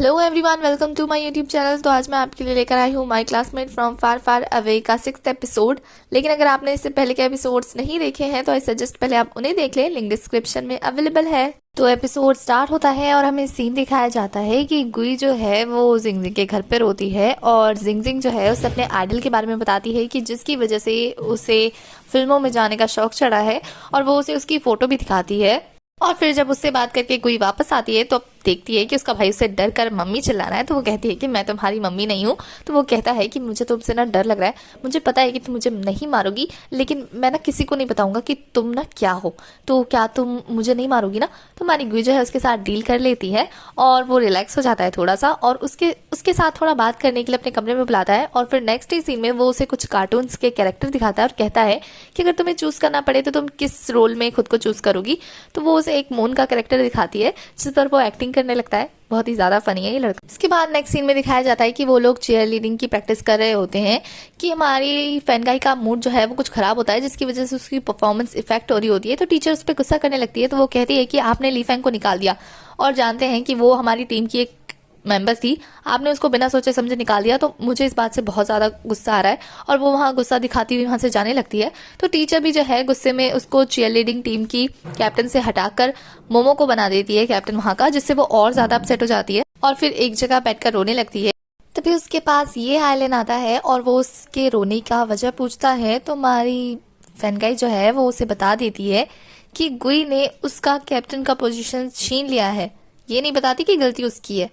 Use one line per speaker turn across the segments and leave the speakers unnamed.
Hello everyone, welcome to my YouTube channel. तो आज मैं आपके लिए लेकर आई हूँ my classmate from far far away का 6th एपिसोड। लेकिन अगर आपने इससे पहले के एपिसोड्स नहीं देखे हैं तो आई सजेस्ट पहले आप उन्हें देख लें, लिंक डिस्क्रिप्शन में अवेलेबल है। तो एपिसोड स्टार्ट होता है और हमें सीन दिखाया जाता है कि गुई जो है वो जिंगजिंग के घर पर होती है और जिंगजिंग जो है उसे अपने आइडल के बारे में बताती है कि जिसकी वजह से उसे फिल्मों में जाने का शौक चढ़ा है, और वो उसे उसकी फोटो भी दिखाती है। और फिर जब उससे बात करके गुई वापस आती है तो देखती है कि उसका भाई उसे डर कर मम्मी चिल्ला रहा है। तो वो कहती है कि मैं तुम्हारी मम्मी नहीं हूँ। तो वो कहता है कि मुझे तुमसे ना डर लग रहा है, मुझे पता है कि तुम मुझे नहीं मारोगी, लेकिन मैं ना किसी को नहीं बताऊंगा कि तुम ना क्या हो। तो क्या तुम मुझे नहीं मारोगी ना? तो हमारी गुई जो है उसके साथ डील कर लेती है और वो रिलैक्स हो जाता है थोड़ा सा, और उसके साथ थोड़ा बात करने के लिए अपने कमरे में बुलाता है। और फिर नेक्स्ट डे सीन में वो उसे कुछ कार्टून्स के कैरेक्टर दिखाता है और कहता है कि अगर तुम्हें चूज करना पड़े तो तुम किस रोल में खुद को चूज करोगी। तो वो उसे एक मून का कैरेक्टर दिखाती है जिस पर वो एक्टिंग करने लगता है। बहुत ही ज्यादा फनी है ये लड़का। इसके बाद नेक्स्ट सीन में दिखाया जाता है कि वो लोग चीयर लीडिंग की प्रैक्टिस कर रहे होते हैं कि हमारी फैनगाई का मूड जो है वो कुछ खराब होता है, जिसकी वजह से उसकी परफॉर्मेंस इफेक्ट हो रही होती है। तो टीचर उस पर गुस्सा करने लगती है। तो वो कहती है कि आपने ली फैंग को निकाल दिया, और जानते हैं कि वो हमारी टीम की एक मेंबर थी, आपने उसको बिना सोचे समझे निकाल दिया। तो मुझे इस बात से बहुत ज्यादा गुस्सा आ रहा है। और वो वहां गुस्सा दिखाती हुई वहां से जाने लगती है। तो टीचर भी जो है गुस्से में उसको चीयर लीडिंग टीम की कैप्टन से हटाकर मोमो को बना देती है कैप्टन वहां का, जिससे वो और ज्यादा अपसेट हो जाती है और फिर एक जगह बैठकर रोने लगती है। तभी उसके पास ये हाइलेन आता है और वो उसके रोने का वजह पूछता है। तो हमारी फैनगाई जो है वो उसे बता देती है कि गुई ने उसका कैप्टन का पोजीशन छीन लिया है। ये नहीं बताती कि गलती उसकी है।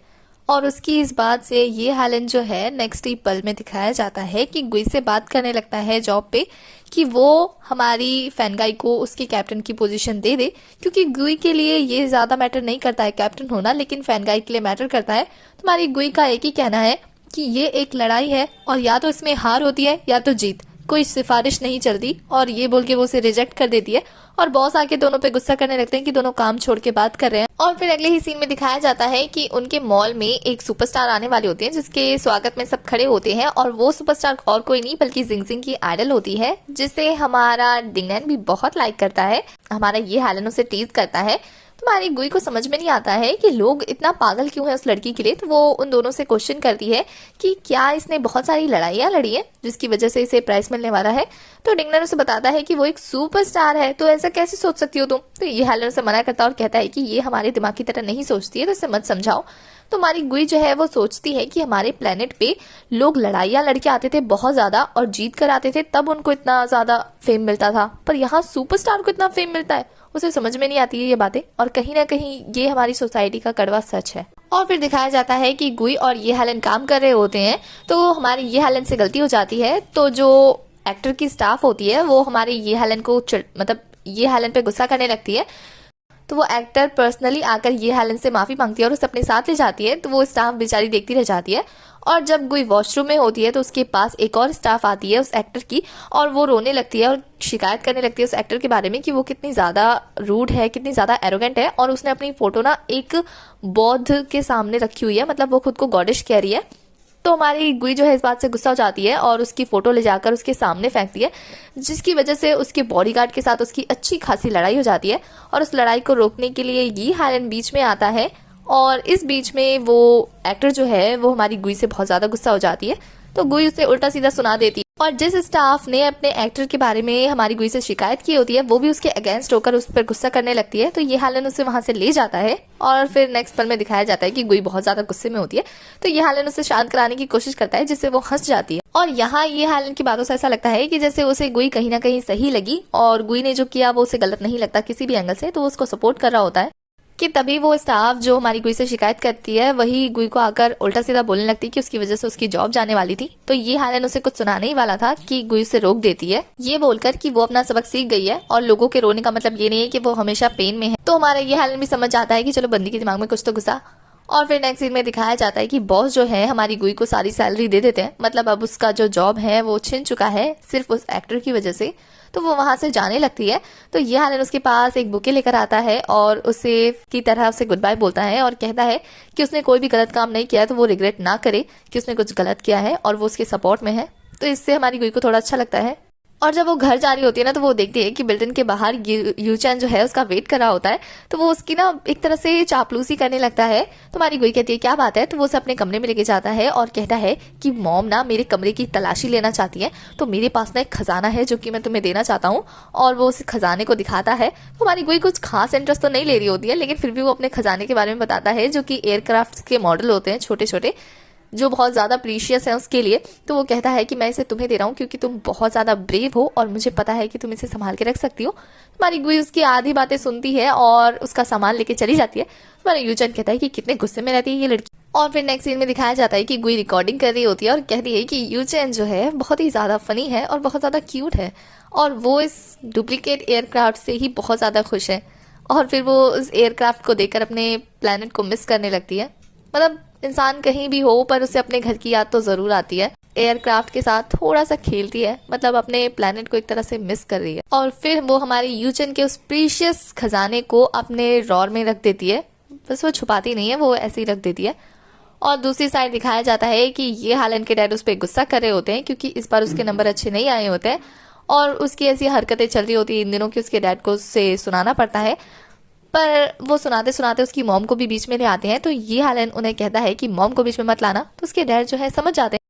और उसकी इस बात से ये हाइलेन जो है नेक्स्ट ही पल में दिखाया जाता है कि गुई से बात करने लगता है जॉब पे कि वो हमारी फैनगाई को उसके कैप्टन की पोजीशन दे दे, क्योंकि गुई के लिए ये ज्यादा मैटर नहीं करता है कैप्टन होना, लेकिन फैनगाई के लिए मैटर करता है। तो हमारी गुई का एक ही कहना है कि ये एक लड़ाई है और या तो इसमें हार होती है या तो जीत, कोई सिफारिश नहीं चलती। और ये बोल के वो उसे रिजेक्ट कर देती है। और बॉस आके दोनों पे गुस्सा करने लगते हैं कि दोनों काम छोड़ के बात कर रहे हैं। और फिर अगले ही सीन में दिखाया जाता है कि उनके मॉल में एक सुपरस्टार आने वाले होते हैं, जिसके स्वागत में सब खड़े होते हैं। और वो सुपरस्टार और कोई नहीं बल्कि जिंगजिंग की आइडल होती है, जिसे हमारा डिंगनैन भी बहुत लाइक करता है। हमारा ये हाइलेन उसे टीज करता है। तुम्हारी गुई को समझ में नहीं आता है कि लोग इतना पागल क्यों है उस लड़की के लिए। तो वो उन दोनों से क्वेश्चन करती है कि क्या इसने बहुत सारी लड़ाइयां लड़ी है जिसकी वजह से इसे प्राइज मिलने वाला है। तो डिंगनर उसे बताता है कि वो एक सुपरस्टार है, तो ऐसा कैसे सोच सकती हो तुम। तो ये हाइलेन उसे मना करता है और कहता है कि ये हमारे दिमाग की तरह नहीं सोचती है, तो इसे मत समझाओ। तो हमारी गुई जो है वो सोचती है कि हमारे प्लेनेट पे लोग लड़ाइयां लड़के आते थे बहुत ज्यादा और जीत कर आते थे, तब उनको इतना ज्यादा फेम मिलता था, पर यहाँ सुपरस्टार को इतना फेम मिलता है। उसे समझ में नहीं आती है ये बातें, और कहीं ना कहीं ये हमारी सोसाइटी का कड़वा सच है। और फिर दिखाया जाता है कि गुई और ये हाइलेन काम कर रहे होते हैं। तो हमारी ये हाइलेन से गलती हो जाती है। तो जो एक्टर की स्टाफ होती है वो हमारे ये हाइलेन को मतलब ये हाइलेन पे गुस्सा करने लगती है। तो वो एक्टर पर्सनली आकर ये हाइलेन से माफी मांगती है और उसे अपने साथ ले जाती है। तो वो स्टाफ बेचारी देखती रह जाती है। और जब गुई वॉशरूम में होती है तो उसके पास एक और स्टाफ आती है उस एक्टर की, और वो रोने लगती है और शिकायत करने लगती है उस एक्टर के बारे में कि वो कितनी ज्यादा रूड है, कितनी ज्यादा एरोगेंट है, और उसने अपनी फोटो ना एक बौद्ध के सामने रखी हुई है, मतलब वो खुद को गॉडेश कह रही है। तो हमारी गुई जो है इस बात से गुस्सा हो जाती है और उसकी फोटो ले जाकर उसके सामने फेंकती है, जिसकी वजह से उसके बॉडीगार्ड के साथ उसकी अच्छी खासी लड़ाई हो जाती है। और उस लड़ाई को रोकने के लिए ये हाइलेन बीच में आता है, और इस बीच में वो एक्टर जो है वो हमारी गुई से बहुत ज्यादा गुस्सा हो जाती है। तो गुई उसे उल्टा सीधा सुना देती है, और जिस स्टाफ ने अपने एक्टर के बारे में हमारी गुई से शिकायत की होती है वो भी उसके अगेंस्ट होकर उस पर गुस्सा करने लगती है। तो ये हाइलेन उसे वहां से ले जाता है। और फिर नेक्स्ट पल में दिखाया जाता है कि गुई बहुत ज्यादा गुस्से में होती है। तो ये हाइलेन उसे शांत कराने की कोशिश करता है, जिससे वो हंस जाती है। और यहाँ ये हाइलेन की बातों से ऐसा लगता है कि जैसे उसे गुई कहीं ना कहीं सही लगी, और गुई ने जो किया वो उसे गलत नहीं लगता किसी भी एंगल से, तो उसको सपोर्ट कर रहा होता है। कि तभी वो स्टाफ जो हमारी गुई से शिकायत करती है वही गुई को आकर उल्टा सीधा बोलने लगती है कि उसकी वजह से उसकी जॉब जाने वाली थी। तो ये हाइलेन उसे कुछ सुनाने ही वाला था कि गुई उसे रोक देती है, ये बोलकर कि वो अपना सबक सीख गई है और लोगों के रोने का मतलब ये नहीं है कि वो हमेशा पेन में है। तो हमारा ये हाइलेन भी समझ जाता है कि चलो बंदी के दिमाग में कुछ तो घुसा। और फिर नेक्स्ट सीन में दिखाया जाता है कि बॉस जो है हमारी गुई को सारी सैलरी दे देते हैं, मतलब अब उसका जो जॉब है वो छिन चुका है सिर्फ उस एक्टर की वजह से। तो वो वहां से जाने लगती है। तो ये हाइलेन उसके पास एक बुके लेकर आता है और उसे की तरह उसे गुड बाय बोलता है और कहता है कि उसने कोई भी गलत काम नहीं किया, तो वो रिग्रेट ना करे कि उसने कुछ गलत किया है और वो उसके सपोर्ट में है। तो इससे हमारी गुई को थोड़ा अच्छा लगता है। और जब वो घर जा रही होती है ना, तो वो देखती है कि बिल्डिंग के बाहर यूचैन जो है उसका वेट कर रहा होता है। तो वो उसकी ना एक तरह से चापलूसी करने लगता है। तो हमारी गुई कहती है क्या बात है, तो वो उसे अपने कमरे में लेके जाता है और कहता है कि मॉम ना मेरे कमरे की तलाशी लेना चाहती है, तो मेरे पास ना एक खजाना है जो कि मैं तुम्हें देना चाहता हूँ। और वो उस खजाने को दिखाता है। तो हमारी गुई कुछ खास इंटरेस्ट तो नहीं ले रही होती है, लेकिन फिर भी वो अपने खजाने के बारे में बताता है, जो कि एयरक्राफ्ट के मॉडल होते हैं छोटे छोटे, जो बहुत ज़्यादा प्रीशियस है उसके लिए। तो वो कहता है कि मैं इसे तुम्हें दे रहा हूँ क्योंकि तुम बहुत ज़्यादा ब्रेव हो और मुझे पता है कि तुम इसे संभाल के रख सकती हो। हमारी गुई उसकी आधी बातें सुनती है और उसका सामान लेके चली जाती है। हमारा यूचन कहता है कि कितने गुस्से में रहती है ये लड़की। और फिर नेक्स्ट सीन में दिखाया जाता है कि गुई रिकॉर्डिंग कर रही होती है और कहती है कि यूचन जो है बहुत ही ज़्यादा फनी है और बहुत ज़्यादा क्यूट है, और वो इस डुप्लीकेट एयरक्राफ्ट से ही बहुत ज़्यादा खुश है। और फिर वो उस एयरक्राफ्ट को देखकर अपने प्लैनेट को मिस करने लगती है। मतलब इंसान कहीं भी हो पर उसे अपने घर की याद तो जरूर आती है। एयरक्राफ्ट के साथ थोड़ा सा खेलती है, मतलब अपने प्लैनेट को एक तरह से मिस कर रही है। और फिर वो हमारे यूचन के उस प्रीशियस खजाने को अपने ड्रॉर में रख देती है। बस वो छुपाती नहीं है, वो ऐसे ही रख देती है। और दूसरी साइड दिखाया जाता है कि ये हालन के डैड उस पर गुस्सा कर रहे होते हैं क्योंकि इस बार उसके नंबर अच्छे नहीं आए होते हैं और उसकी ऐसी हरकतें चल रही होती है इन दिनों की उसके डैड को उससे सुनाना पड़ता है। पर वो सुनाते सुनाते उसकी मॉम को भी बीच में ले आते हैं। तो ये हालन उन्हें कहता है कि मॉम को बीच में मत लाना, तो उसके डैड जो है समझ जाते हैं।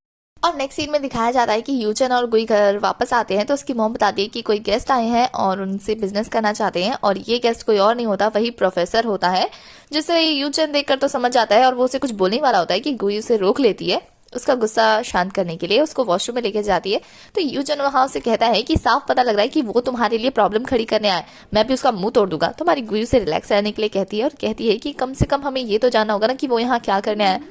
और नेक्स्ट सीन में दिखाया जाता है कि यूचन और गुई घर वापस आते हैं। तो उसकी मॉम बताती है कि कोई गेस्ट आए हैं और उनसे बिजनेस करना चाहते हैं, और ये गेस्ट कोई और नहीं होता, वही प्रोफेसर होता है, जिसे यूचन देखकर तो समझ जाता है और वो उसे कुछ बोलने वाला होता है कि गुई उसे रोक लेती है। उसका गुस्सा शांत करने के लिए उसको वॉशरूम में लेके जाती है। तो यूचन वहां से कहता है कि साफ पता लग रहा है कि वो तुम्हारे लिए प्रॉब्लम खड़ी करने आए, मैं भी उसका मुंह तोड़ दूंगा। तो हमारी गुई से रिलैक्स रहने के लिए कहती है और कहती है कि कम से कम हमें ये तो जानना होगा ना कि वो यहाँ क्या करने आए।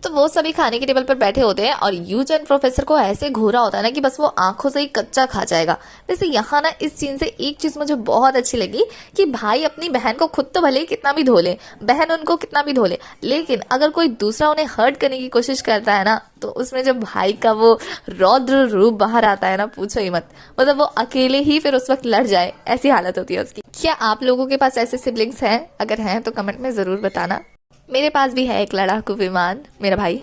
तो वो सभी खाने के टेबल पर बैठे होते हैं और यूजन प्रोफेसर को ऐसे घूरा होता है ना कि बस वो आंखों से ही कच्चा खा जाएगा। वैसे यहाँ ना इस सीन से एक चीज मुझे बहुत अच्छी लगी कि भाई अपनी बहन को खुद तो भले ही कितना भी धो ले, बहन उनको कितना भी धो ले, लेकिन अगर कोई दूसरा उन्हें हर्ट करने की कोशिश करता है ना, तो उसमें जब भाई का वो रौद्र रूप बाहर आता है ना, पूछो ही मत। मतलब वो अकेले ही फिर उस वक्त लड़ जाए, ऐसी हालत होती है उसकी। क्या आप लोगों के पास ऐसे सिबलिंग्स हैं? अगर हैं तो कमेंट में जरूर बताना। मेरे पास भी है एक लड़ाकू विमान, मेरा भाई।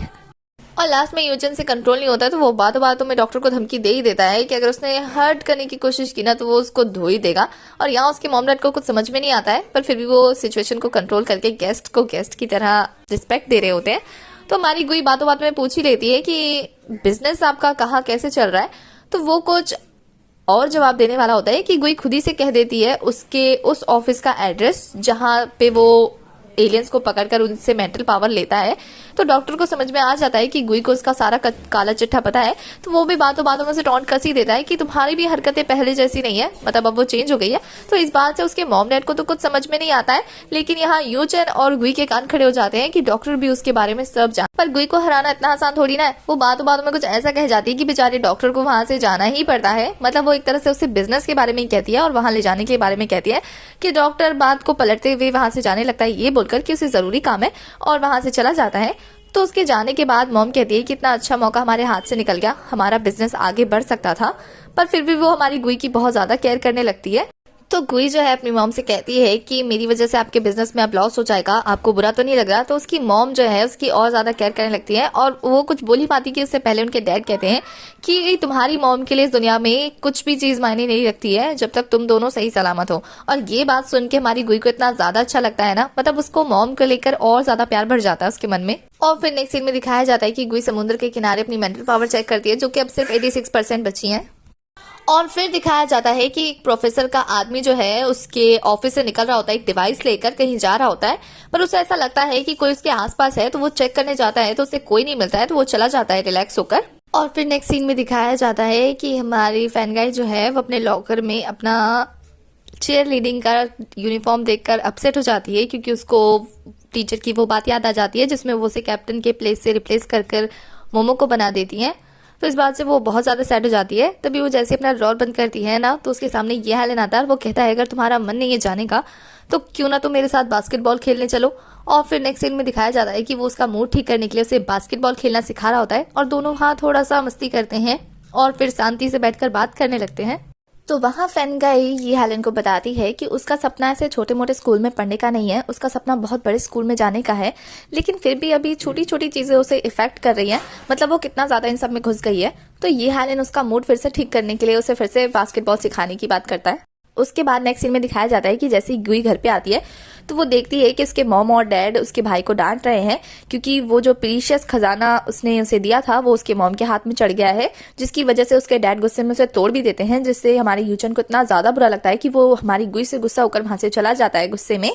और लास्ट में यूजन से कंट्रोल नहीं होता, तो वो बातों बातों में डॉक्टर को धमकी दे ही देता है कि अगर उसने हर्ट करने की कोशिश की ना तो वो उसको धो ही देगा। और यहाँ उसके मॉम डैड को कुछ समझ में नहीं आता है, पर फिर भी वो सिचुएशन को कंट्रोल करके गेस्ट को गेस्ट की तरह रिस्पेक्ट दे रहे होते हैं। तो हमारी गुई बातों बातों में पूछ ही लेती है कि बिजनेस आपका कहाँ कैसे चल रहा है। तो वो कुछ और जवाब देने वाला होता है कि गुई खुद ही से कह देती है उसके उस ऑफिस का एड्रेस जहां पे वो एलियंस को पकड़कर उनसे मेंटल पावर लेता है। तो डॉक्टर को समझ में आ जाता है कि गुई को उसका सारा काला चिट्ठा पता है। तो वो भी बातों बातों में से टॉन्ट कस ही देता है कि तुम्हारी भी हरकतें पहले जैसी नहीं है, मतलब अब वो चेंज हो गई है। तो इस बात से उसके मॉम डैड को तो कुछ समझ में नहीं आता है, लेकिन यहाँ यूचन और गुई के कान खड़े हो जाते हैं कि डॉक्टर भी उसके बारे में सब जान। पर गुई को हराना इतना आसान थोड़ी ना है। वो बातों बातों में कुछ ऐसा कह जाती है कि बेचारे डॉक्टर को वहां से जाना ही पड़ता है। मतलब वो एक तरह से उसे बिजनेस के बारे में ही कहती है और वहां ले जाने के बारे में कहती है कि डॉक्टर बात को पलटते हुए वहां से जाने लगता है ये बोलकर कि उसे जरूरी काम है, और वहां से चला जाता है। तो उसके जाने के बाद मॉम कहती है कि इतना अच्छा मौका हमारे हाथ से निकल गया, हमारा बिजनेस आगे बढ़ सकता था। पर फिर भी वो हमारी गुई की बहुत ज्यादा केयर करने लगती है। तो गुई जो है अपनी मॉम से कहती है कि मेरी वजह से आपके बिजनेस में अब लॉस हो जाएगा, आपको बुरा तो नहीं लग रहा। तो उसकी मॉम जो है उसकी और ज्यादा केयर करने लगती है, और वो कुछ बोली पाती कि उससे पहले उनके डैड कहते हैं कि तुम्हारी मॉम के लिए इस दुनिया में कुछ भी चीज मायने नहीं रखती है जब तक तुम दोनों सही सलामत हो। और ये बात सुन के हमारी गुई को इतना ज्यादा अच्छा लगता है ना, मतलब उसको मॉम को लेकर और ज्यादा प्यार भर जाता है उसके मन में। और फिर नेक्स्ट सीन में दिखाया जाता है कि गुई समुद्र के किनारे अपनी मेंटल पावर चेक करती है, जो कि अब सिर्फ 86% बची है। और फिर दिखाया जाता है कि एक प्रोफेसर का आदमी जो है उसके ऑफिस से निकल रहा होता है, एक डिवाइस लेकर कहीं जा रहा होता है, पर उसे ऐसा लगता है कि कोई उसके आसपास है। तो वो चेक करने जाता है तो उसे कोई नहीं मिलता है, तो वो चला जाता है रिलैक्स होकर। और फिर नेक्स्ट सीन में दिखाया जाता है कि हमारी फैन गाई जो है वो अपने लॉकर में अपना चेयर लीडिंग का यूनिफॉर्म देखकर अपसेट हो जाती है, क्योंकि उसको टीचर की वो बात याद आ जाती है जिसमें वो उसे कैप्टन के प्लेस से रिप्लेस कर मोमो को बना देती हैं। तो इस बात से वो बहुत ज्यादा सैड हो जाती है। तभी वो जैसे अपना ड्रॉर बंद करती है ना, तो उसके सामने ये हेलन आता है और वो कहता है अगर तुम्हारा मन नहीं है जाने का तो क्यों ना तुम मेरे साथ बास्केटबॉल खेलने चलो। और फिर नेक्स्ट सीन में दिखाया जाता है कि वो उसका मूड ठीक करने के लिए उसे बास्केटबॉल खेलना सिखा रहा होता है, और दोनों थोड़ा सा मस्ती करते हैं और फिर शांति से बैठकर बात करने लगते हैं। तो वहाँ फैन गई ये हेलन को बताती है कि उसका सपना ऐसे छोटे मोटे स्कूल में पढ़ने का नहीं है, उसका सपना बहुत बड़े स्कूल में जाने का है। लेकिन फिर भी अभी छोटी छोटी चीजें उसे इफेक्ट कर रही हैं, मतलब वो कितना ज्यादा इन सब में घुस गई है। तो ये हेलन उसका मूड फिर से ठीक करने के लिए उसे फिर से बास्केटबॉल सिखाने की बात करता है। उसके बाद नेक्स्ट सीन में दिखाया जाता है कि जैसे ही गुई घर पे आती है तो वो देखती है कि उसके मॉम और डैड उसके भाई को डांट रहे हैं, क्योंकि वो जो प्रीशियस खजाना उसने उसे दिया था वो उसके मॉम के हाथ में चढ़ गया है, जिसकी वजह से उसके डैड गुस्से में उसे तोड़ भी देते हैं, जिससे हमारे यूचन को इतना ज्यादा बुरा लगता है कि वो हमारी गुई से गुस्सा होकर वहां से चला जाता है गुस्से में।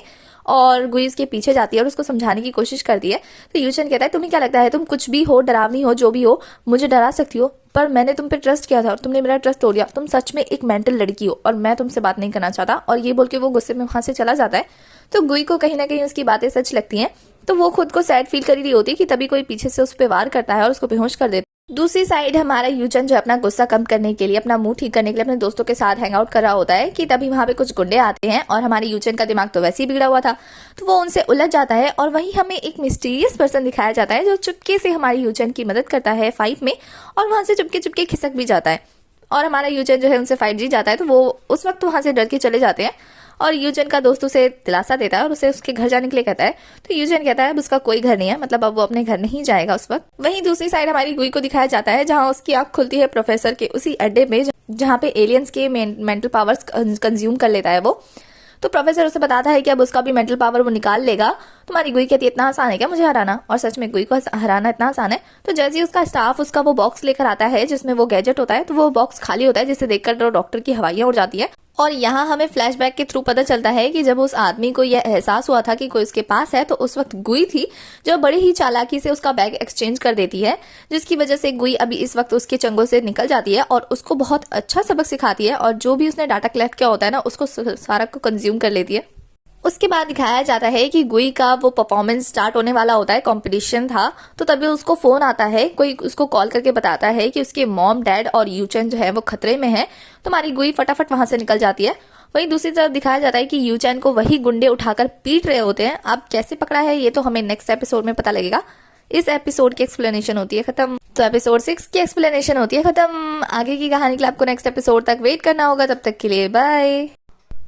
और गुई उसके पीछे जाती है और उसको समझाने की कोशिश करती है। तो यूचन कहता है तुम्हें क्या लगता है तुम कुछ भी हो, डरावनी हो, जो भी हो, मुझे डरा सकती हो, पर मैंने तुम पे ट्रस्ट किया था और तुमने मेरा ट्रस्ट तोड़ दिया। तुम सच में एक मेंटल लड़की हो और मैं तुमसे बात नहीं करना चाहता। और ये बोल के वो गुस्से में वहां से चला जाता है। तो गुई को कहीं ना कहीं उसकी बातें सच लगती हैं, तो वो खुद को सैड फील कर रही होती है कि तभी कोई पीछे से उस पर वार करता है और उसको बेहोश कर देता है। दूसरी साइड हमारा यूचन जो अपना गुस्सा कम करने के लिए, अपना मूड ठीक करने के लिए अपने दोस्तों के साथ हैंग आउट कर रहा होता है कि तभी वहां पे कुछ गुंडे आते हैं और हमारे यूचन का दिमाग तो वैसे ही बिगड़ा हुआ था, तो वो उनसे उलझ जाता है। और वहीं हमें एक मिस्टीरियस पर्सन दिखाया जाता है जो चुपके से हमारी यूचन की मदद करता है फाइट में, और वहां से चुपके चुपके खिसक भी जाता है। और हमारा यूचन जो है उनसे फाइट जीत जाता है, तो वो उस वक्त वहां से डर के चले जाते हैं। और यूजन का दोस्त उसे दिलासा देता है और उसे उसके घर जाने के लिए कहता है। तो यूजन कहता है अब उसका कोई घर नहीं है, मतलब अब वो अपने घर नहीं जाएगा उस वक्त। वहीं दूसरी साइड हमारी गुई को दिखाया जाता है जहां उसकी आंख खुलती है प्रोफेसर के उसी अड्डे में जहां पे एलियंस के मेंटल पावर्स कंज्यूम कर लेता है वो। तो प्रोफेसर उसे बताता है कि अब उसका भी मेंटल पावर वो निकाल लेगा। तुम्हारी गुई कहती है इतना आसान है क्या मुझे हराना, और सच में गुई को हराना इतना आसान है। तो जैसे ही उसका स्टाफ उसका वो बॉक्स लेकर आता है जिसमें वो गैजेट होता है, तो वो बॉक्स खाली होता है, जिसे देखकर डॉक्टर की हवाइयां उड़ जाती है। और यहाँ हमें फ्लैशबैक के थ्रू पता चलता है कि जब उस आदमी को यह एहसास हुआ था कि कोई उसके पास है, तो उस वक्त गुई थी जो बड़ी ही चालाकी से उसका बैग एक्सचेंज कर देती है, जिसकी वजह से गुई अभी इस वक्त उसके चंगों से निकल जाती है और उसको बहुत अच्छा सबक सिखाती है, और जो भी उसने डाटा कलेक्ट किया होता है ना उसको सारा को कंज्यूम कर लेती है। उसके बाद दिखाया जाता है कि गुई का वो परफॉर्मेंस स्टार्ट होने वाला होता है, कंपटीशन था। तो तभी उसको फोन आता है, कोई उसको कॉल करके बताता है कि उसके मॉम डैड और यूचन जो है वो खतरे में है। तो हमारी गुई फटाफट वहां से निकल जाती है। वहीं दूसरी तरफ दिखाया जाता है कि यूचन को वही गुंडे उठाकर पीट रहे होते हैं। अब कैसे पकड़ा है ये तो हमें नेक्स्ट एपिसोड में पता लगेगा। इस एपिसोड की एक्सप्लेनेशन होती है खत्म। तो एपिसोड 6 की एक्सप्लेनेशन होती है खत्म। आगे की कहानी के लिए आपको नेक्स्ट एपिसोड तक वेट करना होगा। तब तक के लिए बाय।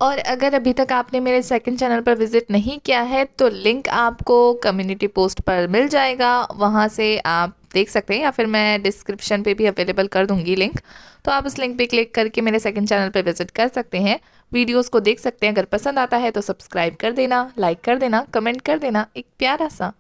और अगर अभी तक आपने मेरे सेकंड चैनल पर विजिट नहीं किया है तो लिंक आपको कम्युनिटी पोस्ट पर मिल जाएगा, वहाँ से आप देख सकते हैं, या फिर मैं डिस्क्रिप्शन पे भी अवेलेबल कर दूंगी लिंक। तो आप उस लिंक पे क्लिक करके मेरे सेकंड चैनल पर विजिट कर सकते हैं, वीडियोस को देख सकते हैं। अगर पसंद आता है तो सब्सक्राइब कर देना, लाइक कर देना, कमेंट कर देना एक प्यारा सा।